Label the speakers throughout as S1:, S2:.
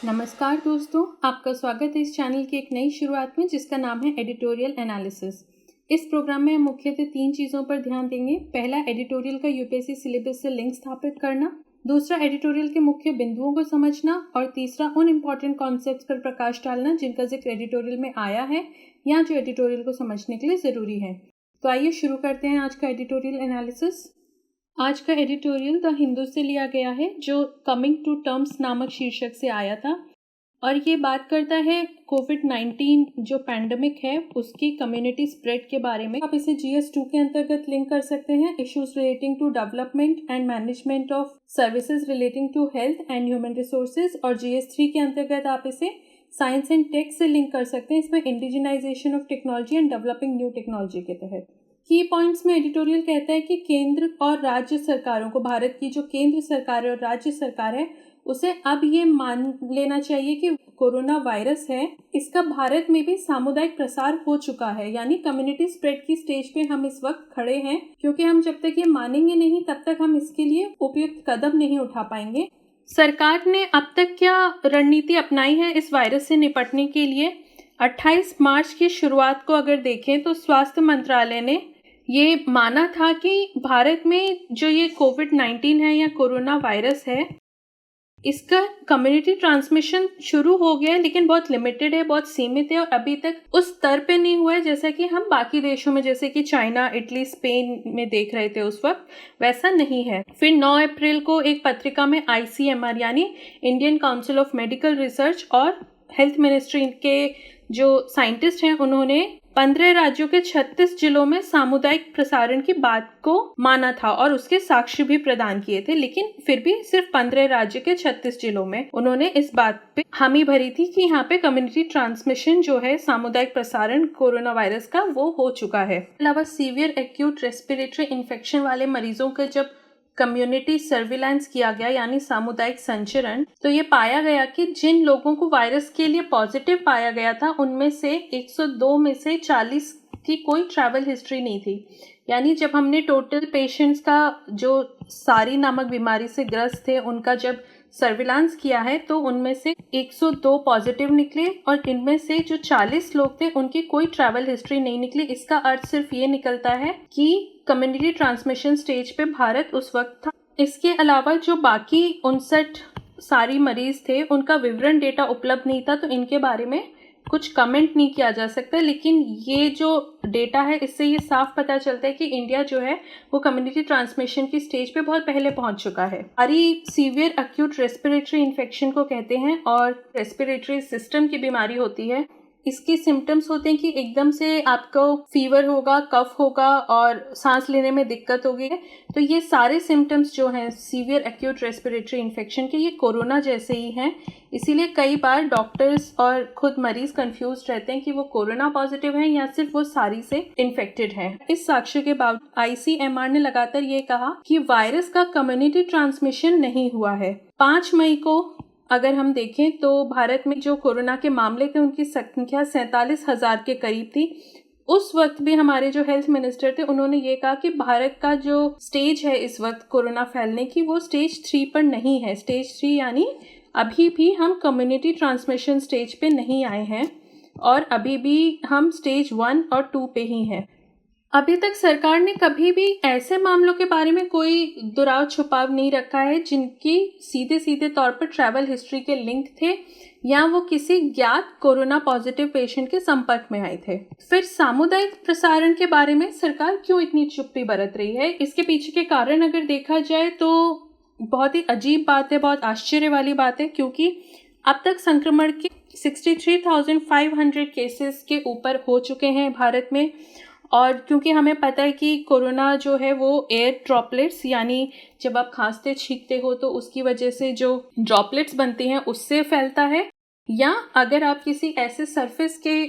S1: नमस्कार दोस्तों, आपका स्वागत है इस चैनल की एक नई शुरुआत में जिसका नाम है एडिटोरियल एनालिसिस। इस प्रोग्राम में हम मुख्यतः 3 चीज़ों पर ध्यान देंगे। पहला, एडिटोरियल का यूपीएससी सिलेबस से लिंक स्थापित करना। दूसरा, एडिटोरियल के मुख्य बिंदुओं को समझना। और तीसरा, उन इम्पॉर्टेंट कॉन्सेप्ट्स पर प्रकाश डालना जिनका जिक्र एडिटोरियल में आया है या जो एडिटोरियल को समझने के लिए ज़रूरी है। तो आइए शुरू करते हैं आज का एडिटोरियल एनालिसिस। आज का एडिटोरियल द हिंदू से लिया गया है, जो कमिंग टू टर्म्स नामक शीर्षक से आया था और ये बात करता है कोविड-19 जो पैंडमिक है उसकी कम्युनिटी स्प्रेड के बारे में। आप इसे GS2 के अंतर्गत लिंक कर सकते हैं, issues relating to development and management of services relating to health and human resources, और GS3 के अंतर्गत आप इसे साइंस एंड टेक से लिंक कर सकते हैं, इसमें indigenization of technology and developing new technology के तहत। की पॉइंट्स में एडिटोरियल कहता है कि केंद्र और राज्य सरकारों को, भारत की जो केंद्र सरकार और राज्य सरकार है, उसे अब ये मान लेना चाहिए कि कोरोना वायरस है, इसका भारत में भी सामुदायिक प्रसार हो चुका है, यानी कम्युनिटी स्प्रेड की स्टेज पे हम इस वक्त खड़े हैं, क्योंकि हम जब तक ये मानेंगे नहीं तब तक हम इसके लिए उपयुक्त कदम नहीं उठा पाएंगे। सरकार ने अब तक क्या रणनीति अपनाई है इस वायरस से निपटने के लिए? 28 मार्च की शुरुआत को अगर देखें तो स्वास्थ्य मंत्रालय ने ये माना था कि भारत में जो ये कोविड-19 है या कोरोना वायरस है, इसका कम्युनिटी ट्रांसमिशन शुरू हो गया है, लेकिन बहुत लिमिटेड है, बहुत सीमित है और अभी तक उस स्तर पे नहीं हुआ है जैसा कि हम बाकी देशों में, जैसे कि चाइना, इटली, स्पेन में देख रहे थे उस वक्त, वैसा नहीं है। फिर 9 अप्रैल को एक पत्रिका में ICMR यानी Indian council of medical research और हेल्थ मिनिस्ट्री के जो साइंटिस्ट हैं, उन्होंने 15 राज्यों के 36 जिलों में सामुदायिक प्रसारण की बात को माना था और उसके साक्ष्य भी प्रदान किए थे, लेकिन फिर भी सिर्फ 15 राज्य के 36 जिलों में उन्होंने इस बात पे हामी भरी थी कि यहाँ पे कम्युनिटी ट्रांसमिशन जो है, सामुदायिक प्रसारण कोरोना वायरस का, वो हो चुका है। अलावा सीवियर एक्यूट रेस्पिरेटरी इन्फेक्शन वाले मरीजों के जब कम्युनिटी सर्विलांस किया गया यानी सामुदायिक संचरण, तो ये पाया गया कि जिन लोगों को वायरस के लिए पॉजिटिव पाया गया था उनमें से 102 में से 40 की कोई ट्रैवल हिस्ट्री नहीं थी। यानी जब हमने टोटल पेशेंट्स का जो सारी नामक बीमारी से ग्रस्त थे उनका जब सर्विलांस किया है तो उनमें से 102 पॉजिटिव निकले और इनमें से जो 40 लोग थे उनकी कोई ट्रैवल हिस्ट्री नहीं निकली। इसका अर्थ सिर्फ ये निकलता है कि कम्युनिटी ट्रांसमिशन स्टेज पे भारत उस वक्त था। इसके अलावा जो बाकी 59 सारी मरीज थे उनका विवरण डेटा उपलब्ध नहीं था, तो इनके बारे में कुछ कमेंट नहीं किया जा सकता, लेकिन ये जो डेटा है इससे ये साफ पता चलता है कि इंडिया जो है वो कम्युनिटी ट्रांसमिशन की स्टेज पे बहुत पहले पहुंच चुका है। सीवियर एक्यूट रेस्पिरेटरी इन्फेक्शन को कहते हैं और रेस्पिरेटरी सिस्टम की बीमारी होती है। इसके सिम्टम्स होते हैं कि एकदम से आपको फीवर होगा, कफ होगा और सांस लेने में दिक्कत होगी। तो ये सारे सिम्टम्स जो हैं सीवियर एक्यूट रेस्पिरेटरी इन्फेक्शन के, ये कोरोना जैसे ही हैं। इसीलिए कई बार डॉक्टर्स और खुद मरीज कंफ्यूज रहते हैं कि वो कोरोना पॉजिटिव हैं या सिर्फ वो सारी से इन्फेक्टेड हैं। इस साक्ष्य के बावजूद ICMR ने लगातार ये कहा कि वायरस का कम्युनिटी ट्रांसमिशन नहीं हुआ है। 5 मई को अगर हम देखें तो भारत में जो कोरोना के मामले थे उनकी संख्या 47,000 के करीब थी। उस वक्त भी हमारे जो हेल्थ मिनिस्टर थे उन्होंने ये कहा कि भारत का जो स्टेज है इस वक्त कोरोना फैलने की, वो स्टेज 3 पर नहीं है। स्टेज 3 यानी अभी भी हम कम्युनिटी ट्रांसमिशन स्टेज पे नहीं आए हैं और अभी भी हम स्टेज 1 और 2 पे ही हैं। अभी तक सरकार ने कभी भी ऐसे मामलों के बारे में कोई दुराव छुपाव नहीं रखा है जिनकी सीधे सीधे तौर पर ट्रैवल हिस्ट्री के लिंक थे या वो किसी ज्ञात कोरोना पॉजिटिव पेशेंट के संपर्क में आए थे। फिर सामुदायिक प्रसारण के बारे में सरकार क्यों इतनी चुप्पी बरत रही है? इसके पीछे के कारण अगर देखा जाए तो बहुत ही अजीब बात है, बहुत आश्चर्य वाली बात है, क्योंकि अब तक संक्रमण के 63,500 केसेस के ऊपर हो चुके हैं भारत में। और क्योंकि हमें पता है कि कोरोना जो है वो एयर ड्रॉपलेट्स, यानी जब आप खांसते छींकते हो तो उसकी वजह से जो ड्रॉपलेट्स बनती हैं उससे फैलता है, या अगर आप किसी ऐसे सरफेस के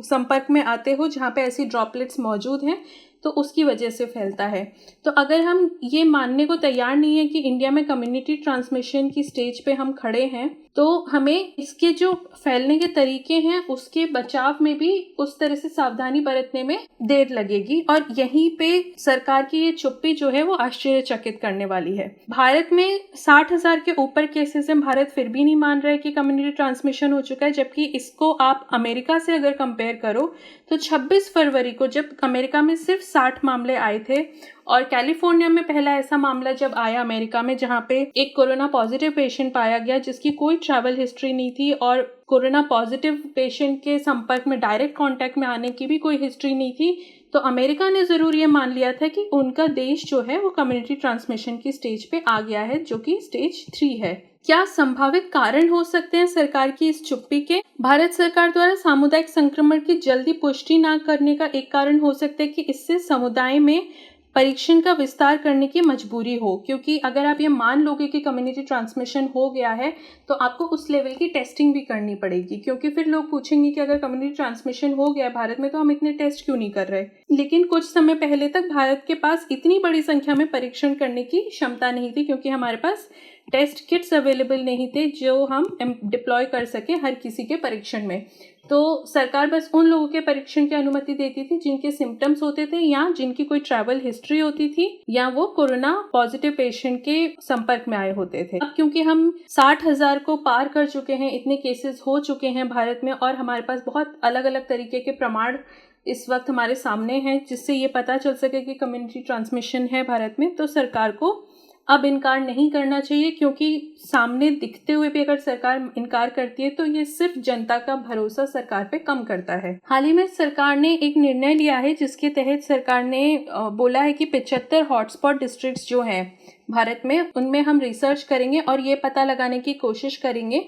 S1: संपर्क में आते हो जहाँ पे ऐसी ड्रॉपलेट्स मौजूद हैं तो उसकी वजह से फैलता है। तो अगर हम ये मानने को तैयार नहीं है कि इंडिया में कम्युनिटी ट्रांसमिशन की स्टेज पे हम खड़े हैं, तो हमें इसके जो फैलने के तरीके हैं उसके बचाव में भी उस तरह से सावधानी बरतने में देर लगेगी। और यहीं पे सरकार की ये चुप्पी जो है वो आश्चर्यचकित करने वाली है। भारत में 60,000 के ऊपर केसेस हैं, भारत फिर भी नहीं मान रहा है कि कम्युनिटी ट्रांसमिशन हो चुका है, जबकि इसको आप अमेरिका से अगर कंपेयर करो तो 26 फरवरी को जब अमेरिका में सिर्फ 60 मामले आए थे और कैलिफोर्निया में पहला ऐसा मामला जब आया अमेरिका में जहां पे एक कोरोना पॉजिटिव पेशेंट पाया गया जिसकी कोई ट्रैवल हिस्ट्री नहीं थी और कोरोना पॉजिटिव पेशेंट के संपर्क में डायरेक्ट कांटेक्ट में आने की भी कोई हिस्ट्री नहीं थी, तो अमेरिका ने जरूर ये मान लिया था कि उनका देश जो है वो कम्युनिटी ट्रांसमिशन की स्टेज पे आ गया है, जो कि स्टेज 3 है। क्या संभावित कारण हो सकते हैं सरकार की इस चुप्पी के? भारत सरकार द्वारा सामुदायिक संक्रमण की जल्दी पुष्टि न करने का एक कारण हो सकता है कि इससे समुदाय में परीक्षण का विस्तार करने की मजबूरी हो, क्योंकि अगर आप ये मान लोगे कि कम्युनिटी ट्रांसमिशन हो गया है तो आपको उस लेवल की टेस्टिंग भी करनी पड़ेगी, क्योंकि फिर लोग पूछेंगे कि अगर कम्युनिटी ट्रांसमिशन हो गया है भारत में तो हम इतने टेस्ट क्यों नहीं कर रहे। लेकिन कुछ समय पहले तक भारत के पास इतनी बड़ी संख्या में परीक्षण करने की क्षमता नहीं थी, क्योंकि हमारे पास टेस्ट किट्स अवेलेबल नहीं थे जो हम डिप्लॉय कर सके हर किसी के परीक्षण में। तो सरकार बस उन लोगों के परीक्षण की अनुमति देती थी जिनके सिम्टम्स होते थे या जिनकी कोई ट्रैवल हिस्ट्री होती थी या वो कोरोना पॉजिटिव पेशेंट के संपर्क में आए होते थे। अब क्योंकि हम 60,000 को पार कर चुके हैं, इतने केसेस हो चुके हैं भारत में और हमारे पास बहुत अलग अलग तरीके के प्रमाण इस वक्त हमारे सामने हैं जिससे ये पता चल सके कि कम्युनिटी ट्रांसमिशन है भारत में, तो सरकार को अब इनकार नहीं करना चाहिए, क्योंकि सामने दिखते हुए भी अगर सरकार इनकार करती है तो ये सिर्फ जनता का भरोसा सरकार पे कम करता है। हाल ही में सरकार ने एक निर्णय लिया है जिसके तहत सरकार ने बोला है कि 75 हॉटस्पॉट डिस्ट्रिक्ट्स जो हैं भारत में उनमें हम रिसर्च करेंगे और ये पता लगाने की कोशिश करेंगे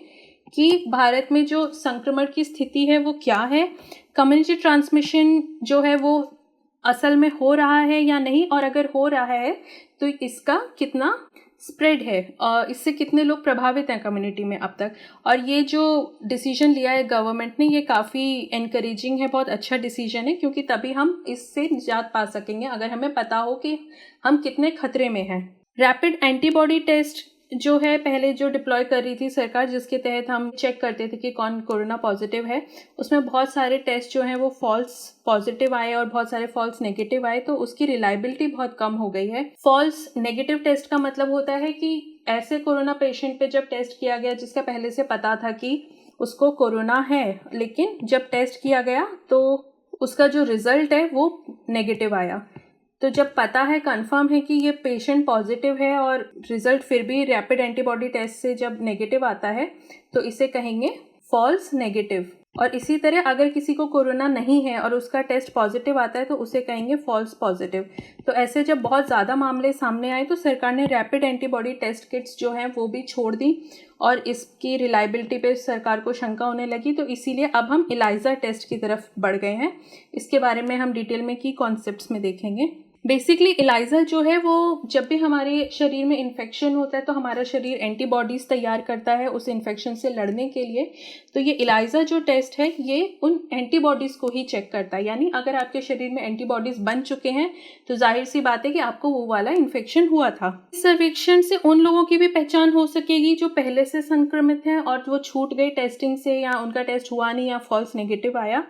S1: कि भारत में जो संक्रमण की स्थिति है वो क्या है, कम्युनिटी ट्रांसमिशन जो है वो असल में हो रहा है या नहीं, और अगर हो रहा है तो इसका कितना स्प्रेड है और इससे कितने लोग प्रभावित हैं कम्युनिटी में अब तक। और ये जो डिसीजन लिया है गवर्नमेंट ने ये काफ़ी एनकरेजिंग है, बहुत अच्छा डिसीजन है, क्योंकि तभी हम इससे निजात पा सकेंगे अगर हमें पता हो कि हम कितने खतरे में हैं। रैपिड एंटीबॉडी टेस्ट जो है पहले जो डिप्लॉय कर रही थी सरकार, जिसके तहत हम चेक करते थे कि कौन कोरोना पॉजिटिव है, उसमें बहुत सारे टेस्ट जो हैं वो फॉल्स पॉजिटिव आए और बहुत सारे फॉल्स नेगेटिव आए, तो उसकी रिलायबिलिटी बहुत कम हो गई है। फॉल्स नेगेटिव टेस्ट का मतलब होता है कि ऐसे कोरोना पेशेंट पे जब टेस्ट किया गया जिसका पहले से पता था कि उसको कोरोना है, लेकिन जब टेस्ट किया गया तो उसका जो रिजल्ट है वो नेगेटिव आया। तो जब पता है, कंफर्म है कि ये पेशेंट पॉजिटिव है और रिजल्ट फिर भी रैपिड एंटीबॉडी टेस्ट से जब नेगेटिव आता है तो इसे कहेंगे फॉल्स नेगेटिव। और इसी तरह अगर किसी को कोरोना नहीं है और उसका टेस्ट पॉजिटिव आता है तो उसे कहेंगे फॉल्स पॉजिटिव। तो ऐसे जब बहुत ज़्यादा मामले सामने आए तो सरकार ने रैपिड एंटीबॉडी टेस्ट किट्स जो हैं वो भी छोड़ दी और इसकी रिलायबिलिटी पे सरकार को शंका होने लगी, तो इसीलिए अब हम इलाइजा टेस्ट की तरफ बढ़ गए हैं। इसके बारे में हम डिटेल में की कॉन्सेप्ट्स में देखेंगे। बेसिकली इलाइजा जो है वो जब भी हमारे शरीर में इन्फेक्शन होता है तो हमारा शरीर एंटीबॉडीज़ तैयार करता है उस इन्फेक्शन से लड़ने के लिए। तो ये इलाइजा जो टेस्ट है ये उन एंटीबॉडीज़ को ही चेक करता है, यानी अगर आपके शरीर में एंटीबॉडीज़ बन चुके हैं तो जाहिर सी बात है कि आपको वो वाला इन्फेक्शन हुआ था। इस सर्वेक्षण से उन लोगों की भी पहचान हो सकेगी जो पहले से संक्रमित हैं और वो छूट गए टेस्टिंग से या उनका टेस्ट हुआ नहीं या फॉल्स नेगेटिव आया।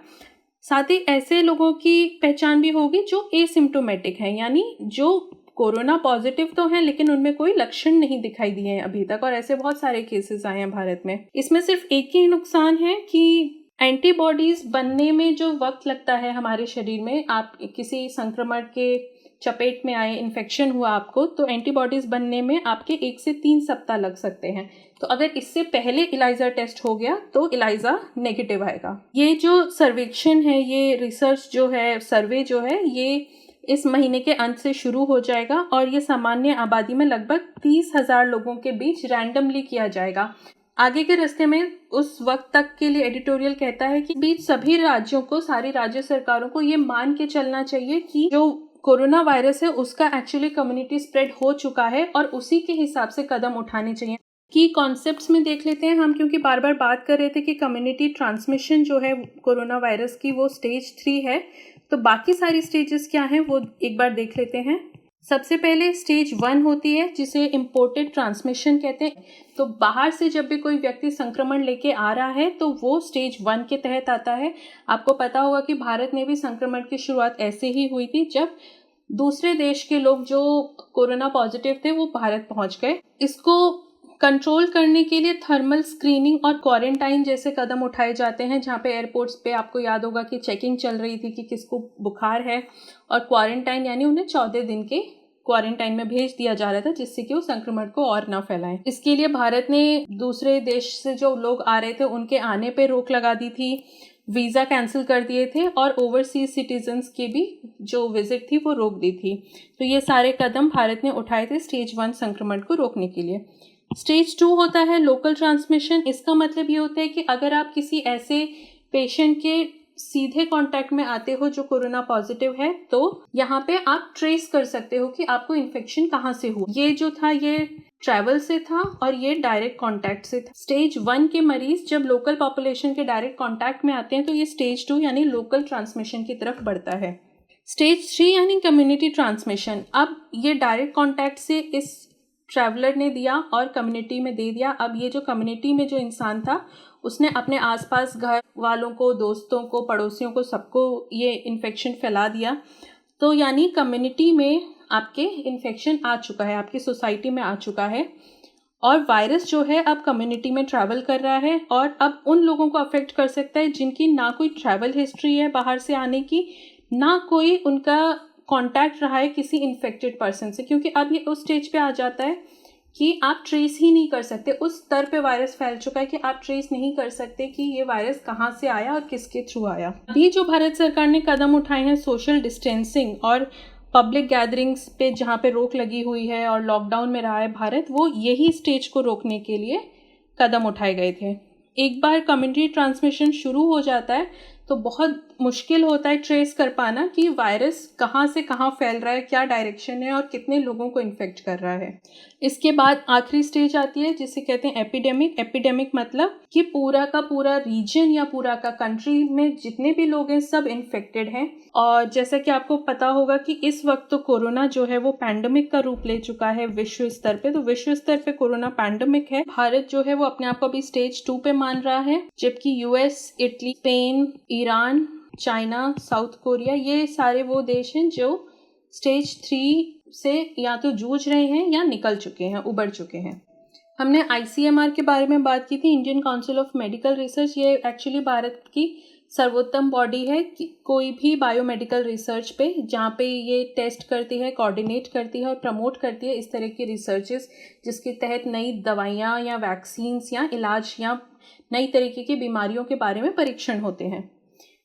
S1: साथ ही ऐसे लोगों की पहचान भी होगी जो एसिम्प्टोमेटिक हैं, यानी जो कोरोना पॉजिटिव तो हैं लेकिन उनमें कोई लक्षण नहीं दिखाई दिए हैं अभी तक, और ऐसे बहुत सारे केसेस आए हैं भारत में। इसमें सिर्फ एक ही नुकसान है कि एंटीबॉडीज बनने में जो वक्त लगता है हमारे शरीर में, आप किसी संक्रमण के चपेट में आए, इन्फेक्शन हुआ आपको, तो एंटीबॉडीज बनने में आपके 1 से 3 सप्ताह लग सकते हैं। तो अगर इससे पहले इलाइजा टेस्ट हो गया तो इलाइजा नेगेटिव आएगा। ये जो सर्वेक्षण है, ये रिसर्च जो है, सर्वे जो है, ये इस महीने के अंत से शुरू हो जाएगा और ये सामान्य आबादी में लगभग 30,000 लोगों के बीच रैंडमली किया जाएगा। आगे के रास्ते में उस वक्त तक के लिए एडिटोरियल कहता है कि बीच सभी राज्यों को, सारी राज्य सरकारों को ये मान के चलना चाहिए कि जो कोरोना वायरस है उसका एक्चुअली कम्युनिटी स्प्रेड हो चुका है और उसी के हिसाब से कदम उठाने चाहिए। की कॉन्सेप्ट्स में देख लेते हैं हम, क्योंकि बार बार बात कर रहे थे कि कम्युनिटी ट्रांसमिशन जो है कोरोना वायरस की वो स्टेज 3 है। तो बाकी सारी स्टेजेस क्या हैं वो एक बार देख लेते हैं। सबसे पहले स्टेज 1 होती है जिसे इम्पोर्टेड ट्रांसमिशन कहते हैं। तो बाहर से जब भी कोई व्यक्ति संक्रमण लेके आ रहा है तो वो स्टेज 1 के तहत आता है। आपको पता होगा कि भारत में भी संक्रमण की शुरुआत ऐसे ही हुई थी, जब दूसरे देश के लोग जो कोरोना पॉजिटिव थे वो भारत पहुंच गए। इसको कंट्रोल करने के लिए थर्मल स्क्रीनिंग और क्वारंटाइन जैसे कदम उठाए जाते हैं, जहाँ पे एयरपोर्ट्स पे आपको याद होगा कि चेकिंग चल रही थी कि किसको बुखार है, और क्वारंटाइन यानी उन्हें 14 दिन के क्वारंटाइन में भेज दिया जा रहा था जिससे कि वो संक्रमण को और ना फैलाएं। इसके लिए भारत ने दूसरे देश से जो लोग आ रहे थे उनके आने पे रोक लगा दी थी, वीज़ा कैंसिल कर दिए थे और ओवरसीज सिटीजन्स की भी जो विजिट थी वो रोक दी थी। तो ये सारे कदम भारत ने उठाए थे स्टेज 1 संक्रमण को रोकने के लिए। स्टेज 2 होता है लोकल ट्रांसमिशन। इसका मतलब ये होता है कि अगर आप किसी ऐसे पेशेंट के सीधे कांटेक्ट में आते हो जो कोरोना पॉजिटिव है, तो यहाँ पे आप ट्रेस कर सकते हो कि आपको इन्फेक्शन कहाँ से हुआ। ये जो था ये ट्रैवल से था और ये डायरेक्ट कांटेक्ट से था। स्टेज 1 के मरीज जब लोकल पॉपुलेशन के डायरेक्ट कांटेक्ट में आते हैं तो ये स्टेज 2 यानी लोकल ट्रांसमिशन की तरफ बढ़ता है। स्टेज 3 यानी कम्युनिटी ट्रांसमिशन। अब ये डायरेक्ट कांटेक्ट से इस ट्रैवलर ने दिया और कम्युनिटी में दे दिया। अब ये जो कम्युनिटी में जो इंसान था उसने अपने आसपास घर वालों को, दोस्तों को, पड़ोसियों को, सबको ये इन्फेक्शन फैला दिया। तो यानी कम्युनिटी में आपके इन्फेक्शन आ चुका है, आपकी सोसाइटी में आ चुका है, और वायरस जो है अब कम्युनिटी में ट्रैवल कर रहा है और अब उन लोगों को अफेक्ट कर सकता है जिनकी ना कोई ट्रैवल हिस्ट्री है बाहर से आने की, ना कोई उनका कांटेक्ट रहा है किसी इन्फेक्टेड पर्सन से, क्योंकि अब ये उस स्टेज पे आ जाता है कि आप ट्रेस ही नहीं कर सकते। उस स्तर पे वायरस फैल चुका है कि आप ट्रेस नहीं कर सकते कि ये वायरस कहाँ से आया और किसके थ्रू आया। अभी जो भारत सरकार ने कदम उठाए हैं सोशल डिस्टेंसिंग और पब्लिक गैदरिंग्स पे जहाँ पे रोक लगी हुई है और लॉकडाउन में रहा है भारत, वो यही स्टेज को रोकने के लिए कदम उठाए गए थे। एक बार कम्युनिटी ट्रांसमिशन शुरू हो जाता है तो बहुत मुश्किल होता है ट्रेस कर पाना कि वायरस कहाँ से कहाँ फैल रहा है, क्या डायरेक्शन है और कितने लोगों को इन्फेक्ट कर रहा है। इसके बाद आखिरी स्टेज आती है जिसे कहते हैं एपिडेमिक। एपिडेमिक मतलब कि पूरा का पूरा रीजन या पूरा का कंट्री में जितने भी लोग हैं सब इन्फेक्टेड हैं। और जैसा कि आपको पता होगा कि इस वक्त तो कोरोना जो है वो पैंडेमिक का रूप ले चुका है विश्व स्तर पे। तो विश्व स्तर पे कोरोना पैंडेमिक है। भारत जो है वो अपने आप को अभी स्टेज 2 पे मान रहा है, जबकि US, Italy, Spain, Iran, China, south Korea, ये सारे वो देश हैं जो स्टेज 3 से या तो जूझ रहे हैं या निकल चुके हैं, उबर चुके हैं। हमने आईसीएमआर के बारे में बात की थी, Indian council of medical research. ये एक्चुअली भारत की सर्वोत्तम बॉडी है कि कोई भी बायोमेडिकल रिसर्च पे, जहाँ पे ये टेस्ट करती है, कोऑर्डिनेट करती है और प्रमोट करती है इस तरह की रिसर्चेस जिसके तहत नई दवाइयाँ या वैक्सीन्स या इलाज या नई तरीके की बीमारियों के बारे में परीक्षण होते हैं।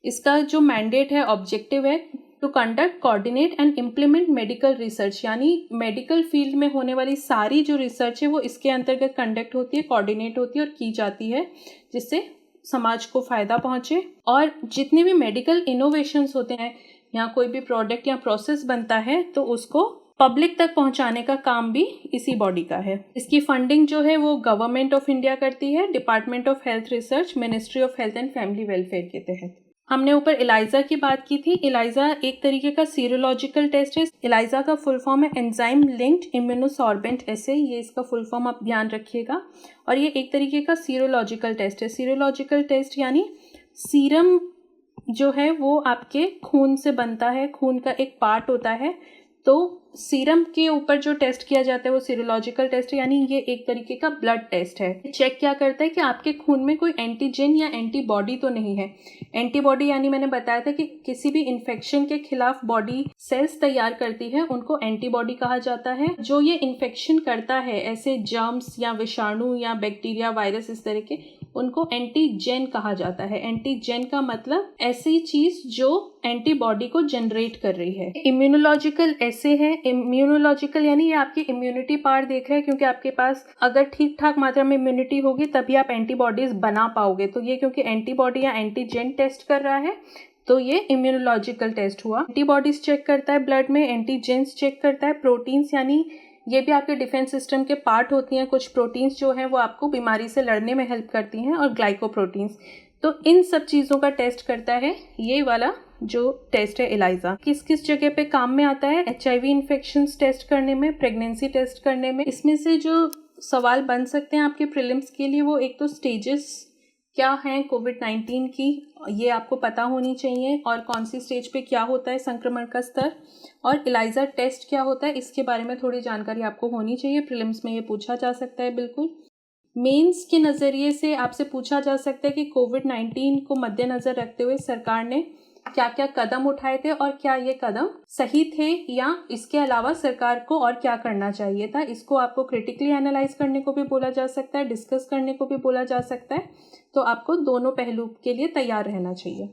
S1: इसका जो मैंडेट है, ऑब्जेक्टिव है to conduct, coordinate and implement medical research, यानी मेडिकल फील्ड में होने वाली सारी जो रिसर्च है वो इसके अंतर्गत कंडक्ट होती है, कोऑर्डिनेट होती है और की जाती है जिससे समाज को फ़ायदा पहुँचे। और जितने भी मेडिकल इनोवेशंस होते हैं या कोई भी प्रोडक्ट या प्रोसेस बनता है तो उसको पब्लिक तक पहुंचाने का काम भी इसी बॉडी का है। इसकी फंडिंग जो है वो गवर्नमेंट ऑफ इंडिया करती है, department of health research, ministry of health and family welfare के तहत। हमने ऊपर एलाइजा की बात की थी। एलाइजा एक तरीके का सीरोलॉजिकल टेस्ट है। एलाइजा का फुल फॉर्म है एंजाइम लिंक्ड इम्यूनोसॉर्बेंट एसे, ये इसका फुल फॉर्म आप ध्यान रखिएगा। और ये एक तरीके का सीरोलॉजिकल टेस्ट है। सीरोलॉजिकल टेस्ट यानी सीरम जो है वो आपके खून से बनता है, खून का एक पार्ट होता है, तो सीरम के ऊपर जो टेस्ट किया जाता है वो सीरोलॉजिकल टेस्ट है, यानी ये एक तरीके का ब्लड टेस्ट है। चेक क्या करता है कि आपके खून में कोई एंटीजन या एंटीबॉडी तो नहीं है। एंटीबॉडी यानी मैंने बताया था कि किसी भी इन्फेक्शन के खिलाफ बॉडी सेल्स तैयार करती है, उनको एंटीबॉडी कहा जाता है। जो ये इन्फेक्शन करता है, ऐसे जर्म्स या विषाणु या बैक्टीरिया, वायरस, इस तरह के, उनको एंटीजेन कहा जाता है। एंटीजेन का मतलब ऐसी चीज जो एंटीबॉडी को जनरेट कर रही है। इम्यूनोलॉजिकल ऐसे है। इम्यूनोलॉजिकल यानी ये आपकी इम्यूनिटी पावर देख रहे हैं, क्योंकि आपके पास अगर ठीक ठाक मात्रा में इम्यूनिटी होगी तभी आप एंटीबॉडीज बना पाओगे। तो ये क्योंकि एंटीबॉडी या एंटीजेन टेस्ट कर रहा है तो ये इम्यूनोलॉजिकल टेस्ट हुआ। एंटीबॉडीज चेक करता है ब्लड में, एंटीजेन्स चेक करता है, प्रोटीन्स यानी ये भी आपके डिफेंस सिस्टम के पार्ट होती हैं। कुछ प्रोटीन्स जो हैं वो आपको बीमारी से लड़ने में हेल्प करती हैं, और ग्लाइकोप्रोटीन्स तो इन सब चीज़ों का टेस्ट करता है ये वाला जो टेस्ट है एलाइजा। किस किस जगह पे काम में आता है? HIV इन्फेक्शंस टेस्ट करने में, प्रेगनेंसी टेस्ट करने में। इसमें से जो सवाल बन सकते हैं आपके प्रीलिम्स के लिए, वो एक तो स्टेजेस क्या हैं कोविड-19 की, ये आपको पता होनी चाहिए, और कौन सी स्टेज पे क्या होता है संक्रमण का स्तर, और एलाइजा टेस्ट क्या होता है इसके बारे में थोड़ी जानकारी आपको होनी चाहिए। प्रीलिम्स में ये पूछा जा सकता है बिल्कुल। मेंस के नज़रिए से आपसे पूछा जा सकता है कि कोविड-19 को मद्देनज़र रखते हुए सरकार ने क्या क्या कदम उठाए थे और क्या ये कदम सही थे, या इसके अलावा सरकार को और क्या करना चाहिए था। इसको आपको क्रिटिकली एनालाइज करने को भी बोला जा सकता है, डिस्कस करने को भी बोला जा सकता है। तो आपको दोनों पहलू के लिए तैयार रहना चाहिए।